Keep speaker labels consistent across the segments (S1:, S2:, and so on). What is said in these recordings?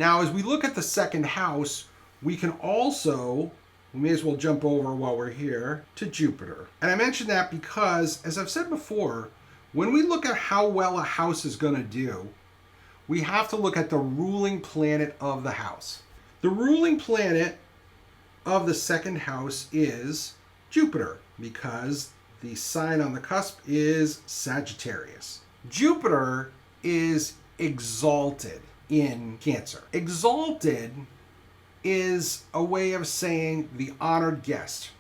S1: Now, as we look at the second house, we may as well jump over while we're here to Jupiter. And I mention that because, as I've said before, when we look at how well a house is going to do, we have to look at the ruling planet of the house. The ruling planet of the second house is Jupiter, because the sign on the cusp is Sagittarius. Jupiter is exalted in Cancer. Exalted is a way of saying the honored guest.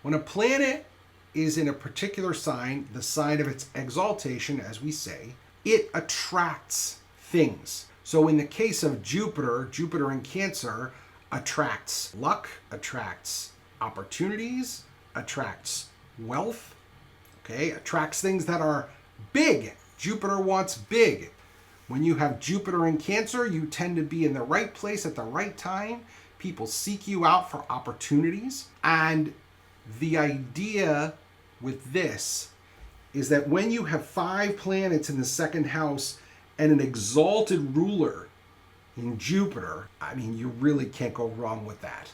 S1: When a planet is in a particular sign, the sign of its exaltation, as we say, it attracts things. So in the case of Jupiter, Jupiter in Cancer attracts luck, attracts opportunities, attracts wealth, okay, attracts things that are big. Jupiter wants big. When you have Jupiter in Cancer, you tend to be in the right place at the right time. People seek you out for opportunities. And the idea with this is that when you have 5 planets in the second house and an exalted ruler in Jupiter, I mean, you really can't go wrong with that.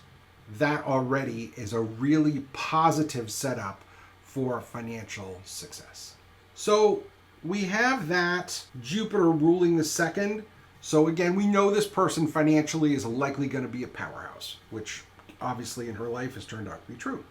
S1: That already is a really positive setup for financial success. So we have that Jupiter ruling the second. So again, we know this person financially is likely going to be a powerhouse, which obviously in her life has turned out to be true.